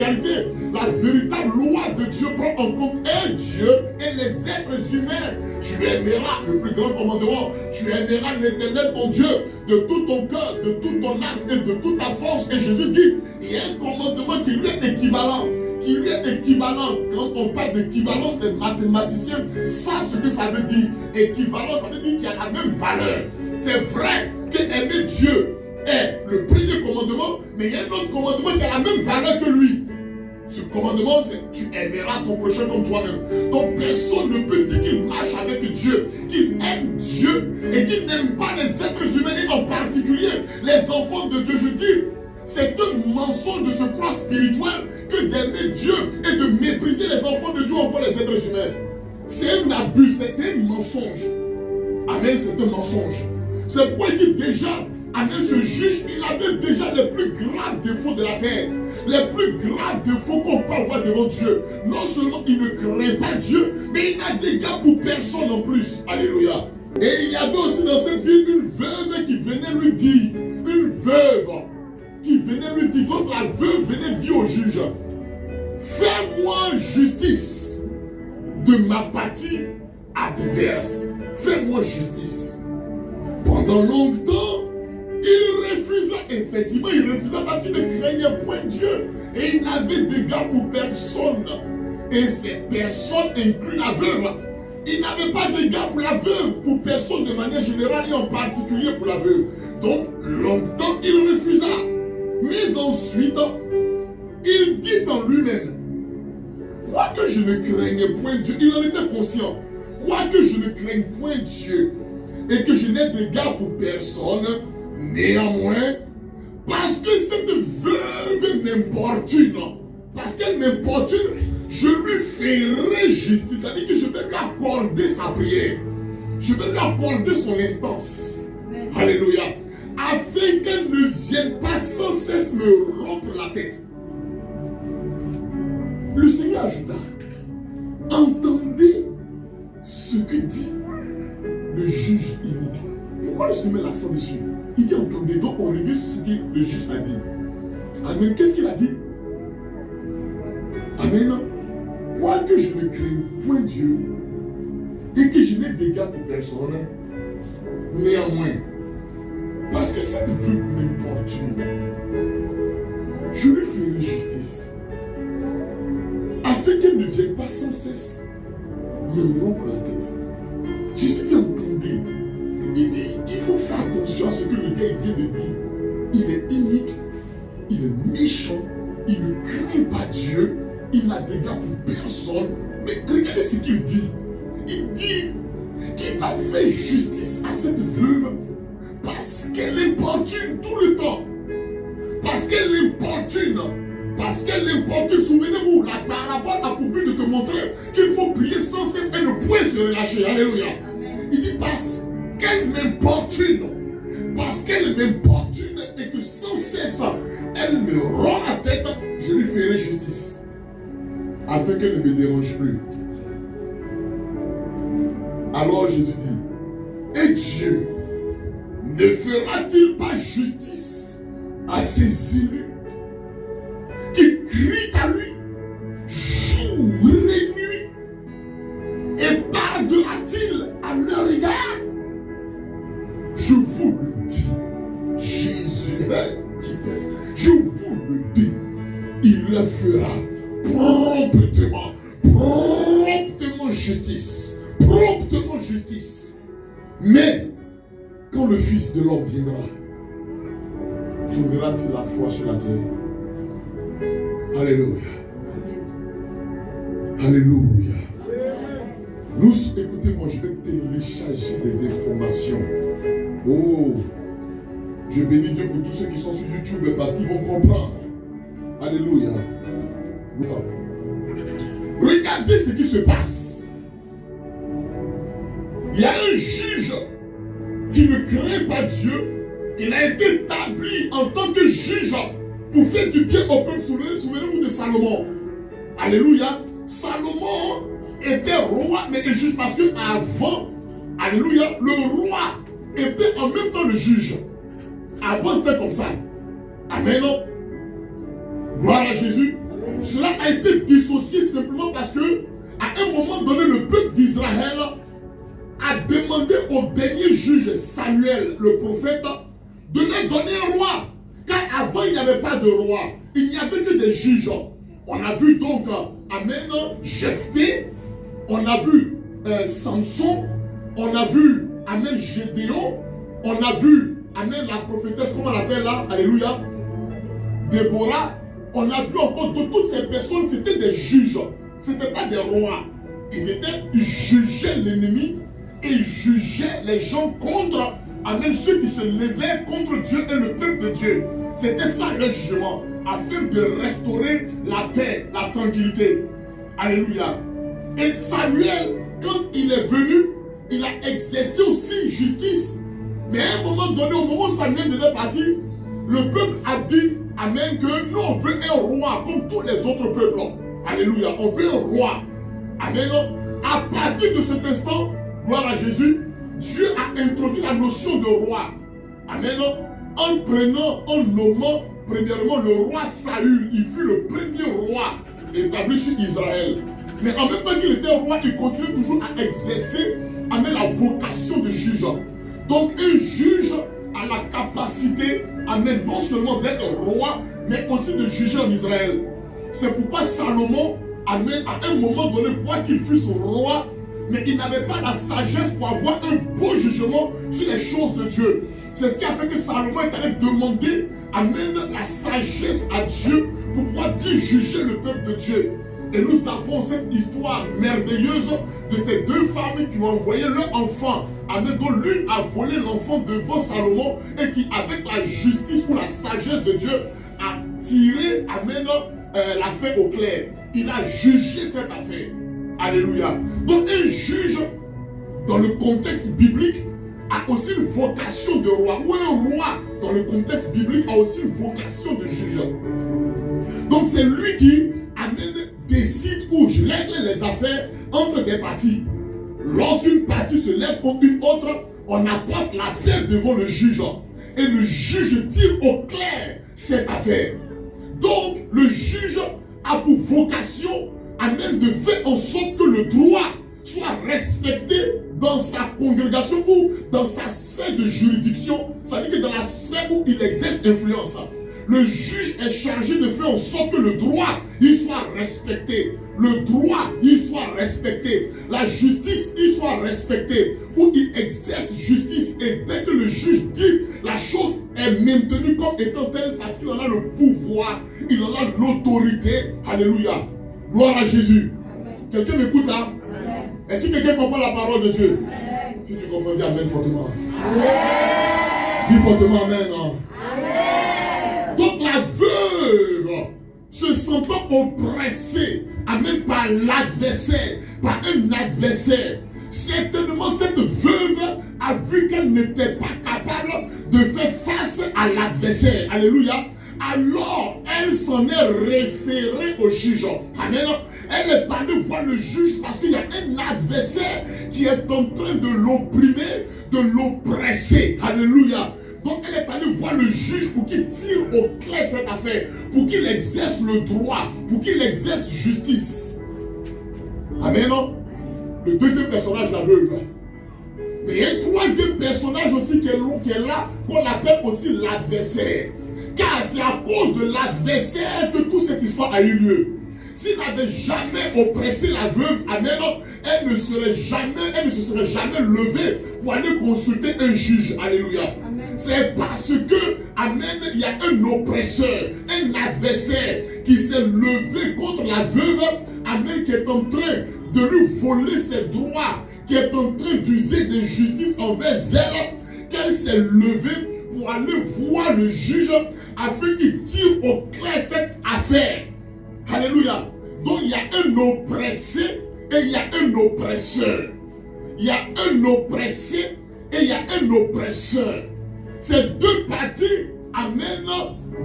La véritable loi de Dieu prend en compte un Dieu et les êtres humains. Tu aimeras le plus grand commandement. Tu aimeras l'Éternel ton Dieu de tout ton cœur, de toute ton âme et de toute ta force. Et Jésus dit, il y a un commandement qui lui est équivalent. Quand on parle d'équivalence, les mathématiciens savent ce que ça veut dire. Équivalence, ça veut dire qu'il y a la même valeur. C'est vrai que aimer Dieu est le premier commandement, mais il y a un autre commandement qui a la même valeur que lui. Ce commandement, c'est tu aimeras ton prochain comme toi-même. Donc personne ne peut dire qu'il marche avec Dieu, qu'il aime Dieu et qu'il n'aime pas les êtres humains, et en particulier les enfants de Dieu. Je dis, c'est un mensonge de ce croix spirituel que d'aimer Dieu et de mépriser les enfants de Dieu encore les êtres humains. C'est un abus, c'est un mensonge. Amen, c'est un mensonge. C'est pourquoi il dit déjà, amen, ce juge, il avait déjà les plus graves défauts de la terre. Les plus graves défauts qu'on peut avoir devant Dieu. Non seulement il ne craint pas Dieu, mais il n'a d'égard pour personne en plus. Alléluia. Et il y avait aussi dans cette ville une veuve qui venait lui dire, donc la veuve venait dire au juge, fais-moi justice de ma partie adverse. Fais-moi justice. Pendant longtemps, il refusa, effectivement, il refusa parce qu'il ne craignait point Dieu et il n'avait d'égard pour personne. Et ces personnes incluent la veuve. Il n'avait pas d'égard pour la veuve, pour personne de manière générale et en particulier pour la veuve. Donc, longtemps, il refusa. Mais ensuite, il dit en lui-même, quoique je ne craignais point Dieu, il en était conscient, quoique je ne craigne point Dieu et que je n'ai d'égard pour personne, néanmoins, parce que cette veuve m'importune, parce qu'elle m'importune, je lui ferai justice. C'est-à-dire que je vais lui accorder sa prière. Je vais lui accorder son instance. Amen. Alléluia. Afin qu'elle ne vienne pas sans cesse me rompre la tête. Le Seigneur ajouta, entendez ce que dit le juge inique. Pourquoi le Seigneur met l'accent dessus? Il dit entendez, donc on revient sur ce que le juge a dit. Amen. Qu'est-ce qu'il a dit? Amen. Quoique je ne craigne point Dieu et que je n'ai d'égard pour personne, néanmoins, parce que cette veuve m'importune, je lui ferai justice, afin qu'elle ne vienne pas sans cesse me rompre la tête. Jésus dit entendez. Il dit, il faut faire attention à ce que le gars vient de dire. Il est inique, il est méchant, il ne craint pas Dieu, il n'a d'égard pour personne. Mais regardez ce qu'il dit. Il dit qu'il va faire justice à cette veuve parce qu'elle importune tout le temps. Parce qu'elle importune. Parce qu'elle importune. Souvenez-vous, la parabole a pour but de te montrer qu'il faut prier sans cesse et ne point se relâcher. Alléluia. Amen. Il dit parce qu'elle m'importune. Parce qu'elle m'importune et que sans cesse elle me rend la tête, je lui ferai justice. Afin qu'elle ne me dérange plus. Alors Jésus dit, et Dieu ne fera-t-il pas justice à ses élus qui crient à lui jour et nuit, et pardonnera-t-il à leur égard? Je vous le dis, Jésus, je vous le dis, il le fera promptement justice, promptement justice. Mais quand le Fils de l'homme viendra, trouvera-t-il la foi sur la terre? Alléluia. Alléluia. Nous, écoutez-moi, je vais télécharger des informations. Oh, je bénis Dieu pour tous ceux qui sont sur YouTube parce qu'ils vont comprendre. Alléluia. Regardez ce qui se passe. Il y a un juge qui ne craint pas Dieu. Il a été établi en tant que juge pour faire du bien au peuple. Souvenez-vous de Salomon. Alléluia. Salomon était roi, mais il juge parce que avant, alléluia, le roi était en même temps le juge. Avant, c'était comme ça. Amen. Gloire à Jésus. a été dissocié simplement parce que, à un moment donné, le peuple d'Israël a demandé au dernier juge Samuel, le prophète, de leur donner un roi. Car avant, il n'y avait pas de roi. Il n'y avait que des juges. On a vu donc, amen, Jephthé, on a vu Samson, on a vu, amen, Gédéon, on a vu, amen, la prophétesse, comment on l'appelle là, alléluia, Déborah. On a vu encore toutes ces personnes, c'était des juges. Ce n'étaient pas des rois. Ils jugeaient l'ennemi et ils jugeaient les gens contre, amen, ceux qui se levaient contre Dieu et le peuple de Dieu. C'était ça le jugement, afin de restaurer la paix, la tranquillité. Alléluia. Et Samuel, quand il est venu, il a exercé aussi justice. Mais à un moment donné, au moment où Samuel devait partir, le peuple a dit, amen, que nous on veut un roi comme tous les autres peuples. Alléluia, on veut un roi. Amen. À partir de cet instant, gloire à Jésus, Dieu a introduit la notion de roi. Amen. En nommant premièrement le roi Saül. Il fut le premier roi établi sur Israël. Mais en même temps qu'il était roi, il continuait toujours à exercer, amen, la vocation de juge. Donc un juge a la capacité, amen, non seulement d'être roi, mais aussi de juger en Israël. C'est pourquoi Salomon, amen, à un moment donné, quoi qu'il fût roi, mais il n'avait pas la sagesse pour avoir un beau jugement sur les choses de Dieu. C'est ce qui a fait que Salomon est allé demander, amen, la sagesse à Dieu pour pouvoir bien juger le peuple de Dieu. Et nous avons cette histoire merveilleuse de ces deux femmes qui ont envoyé leur enfant, amen, dont l'une a volé l'enfant devant Salomon et qui, avec la justice ou la sagesse de Dieu, a tiré, amen, l'affaire au clair. Il a jugé cette affaire. Alléluia. Donc un juge, dans le contexte biblique, a aussi une vocation de roi. Ou un roi, dans le contexte biblique, a aussi une vocation de juge. Donc c'est lui qui, amen, décide ou règle les affaires entre des parties. Lorsqu'une partie se lève contre une autre, on apporte l'affaire devant le juge. Et le juge tire au clair cette affaire. Donc le juge a pour vocation, amen, de faire en sorte que le droit soit respecté dans sa congrégation ou dans sa sphère de juridiction, c'est-à-dire que dans la sphère où il exerce influence. Le juge est chargé de faire en sorte que le droit il soit respecté. Le droit il soit respecté. La justice il soit respectée. Où il exerce justice. Et dès que le juge dit la chose est maintenue comme étant telle parce qu'il en a le pouvoir, il en a l'autorité. Alléluia. Gloire à Jésus. Quelqu'un m'écoute là? Est-ce que quelqu'un comprend la parole de Dieu? Amen. Si tu comprends, dis amen fortement. Amen. Dis fortement amen. Amen. Donc la veuve, se sentant oppressée, amen, par l'adversaire, par un adversaire, certainement cette veuve a vu qu'elle n'était pas capable de faire face à l'adversaire. Alléluia. Alors, elle s'en est référée au juge. Amen. Elle est allée voir le juge parce qu'il y a un adversaire qui est en train de l'opprimer, de l'oppresser. Alléluia. Donc, elle est allée voir le juge pour qu'il tire au clair cette affaire, pour qu'il exerce le droit, pour qu'il exerce justice. Amen. Le deuxième personnage, la veuve. Mais il y a un troisième personnage aussi qui est là, qu'on appelle aussi l'adversaire. Car c'est à cause de l'adversaire que toute cette histoire a eu lieu. S'il n'avait jamais oppressé la veuve, amen, elle ne se serait jamais levée pour aller consulter un juge. Alléluia. C'est parce que, amen, il y a un oppresseur, un adversaire qui s'est levé contre la veuve, amen, qui est en train de lui voler ses droits, qui est en train d'user de justice envers elle, qu'elle s'est levée pour aller voir le juge afin qu'il tire au clair cette affaire. Alléluia. Donc il y a un oppressé et il y a un oppresseur. Il y a un oppressé et il y a un oppresseur. Ces deux parties, amen,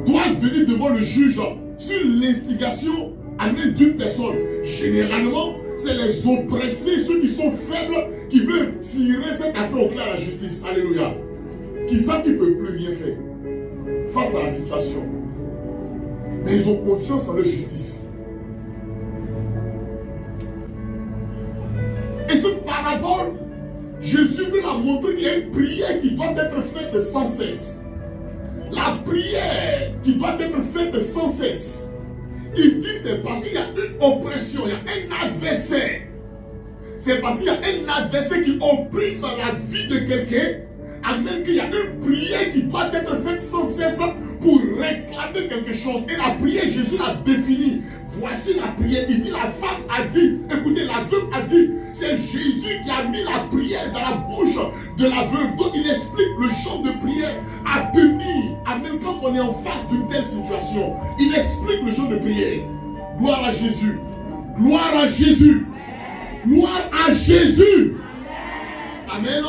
doivent venir devant le juge sur l'instigation, amen, d'une personne. Généralement, c'est les oppressés, ceux qui sont faibles, qui veulent tirer cette affaire au clair à la justice. Alléluia. Qui savent qu'ils ne peuvent plus rien faire face à la situation. Mais ils ont confiance en leur justice. parabole, Jésus veut la montrer qu'il y a une prière qui doit être faite sans cesse. La prière qui doit être faite sans cesse. Il dit c'est parce qu'il y a une oppression, il y a un adversaire. C'est parce qu'il y a un adversaire qui opprime la vie de quelqu'un. Amen, qu'il y a une prière qui doit être faite sans cesse pour réclamer quelque chose. Et la prière, Jésus l'a définie. Voici la prière. Il dit, la femme a dit, écoutez, la veuve a dit, c'est Jésus qui a mis la prière dans la bouche de la veuve. Donc il explique le genre de prière à tenir. Amen, quand on est en face d'une telle situation. Il explique le genre de prière. Gloire à Jésus. Gloire à Jésus. Gloire à Jésus. Amen.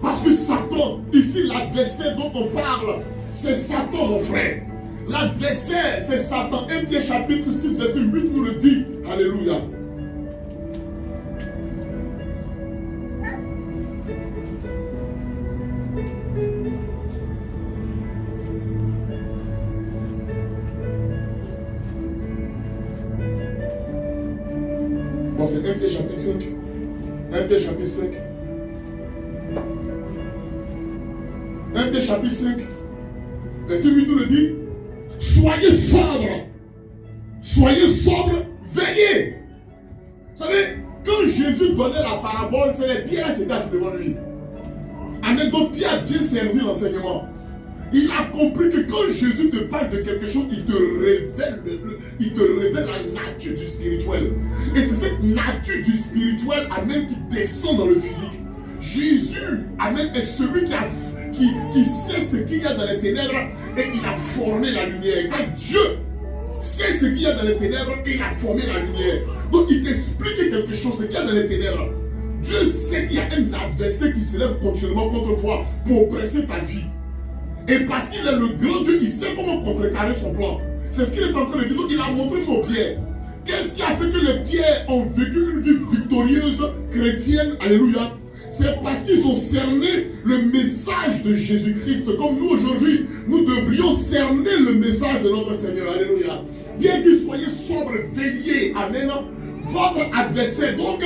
Parce que Satan, ici l'adversaire dont on parle, c'est Satan mon frère. L'adversaire c'est Satan. 1 Pierre chapitre 6 verset 8 nous le dit. Alléluia. Bon, c'est 1 Pierre chapitre 5. 1 Pierre chapitre 5. 1 Pierre chapitre 5, verset 8 nous le dit. Soyez sobres. Soyez sobres, veillez. Vous savez, quand Jésus donnait la parabole, c'est les pierres qui étaient assis devant lui. Amen. Donc Pierre a bien saisi l'enseignement. Il a compris que quand Jésus te parle de quelque chose, il te révèle la nature du spirituel. Et c'est cette nature du spirituel, amen, qui descend dans le physique. Jésus, amen, est celui qui sait ce qu'il y a dans les ténèbres et il a formé la lumière. Quand Dieu sait ce qu'il y a dans les ténèbres et il a formé la lumière. Donc il t'explique quelque chose, ce qu'il y a dans les ténèbres. Dieu sait qu'il y a un adversaire qui se lève continuellement contre toi pour oppresser ta vie. Et parce qu'il est le grand Dieu, il sait comment contrecarrer son plan. C'est ce qu'il est en train de dire. Donc il a montré son Pierre. Qu'est-ce qui a fait que les pierres ont vécu une vie victorieuse chrétienne? Alléluia. C'est parce qu'ils ont cerné le message de Jésus-Christ. Comme nous aujourd'hui, nous devrions cerner le message de notre Seigneur. Alléluia. Bien dit, soyez sobres, veillez. Amen. Votre adversaire. Donc,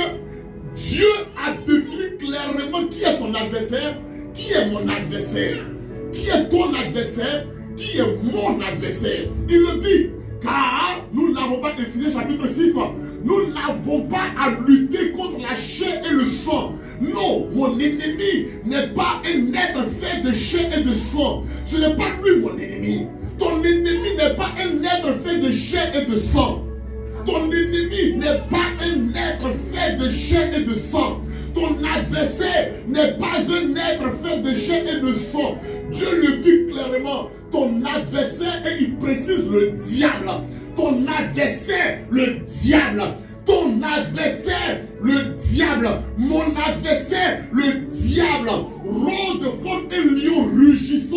Dieu a défini clairement qui est ton adversaire, qui est mon adversaire, qui est ton adversaire, qui est mon adversaire. Il le dit, car nous n'avons pas défini chapitre 6. Nous n'avons pas à lutter contre la chair et le sang. Non, mon ennemi n'est pas un être fait de chair et de sang. Ce n'est pas lui mon ennemi. Ton ennemi n'est pas un être fait de chair et de sang. Ton ennemi n'est pas un être fait de chair et de sang. Ton adversaire n'est pas un être fait de chair et de sang. Dieu le dit clairement. Ton adversaire, et il précise le diable. Ton adversaire, le diable. Ton adversaire, le diable. Mon adversaire, le diable. Rôde comme un lion rugissant.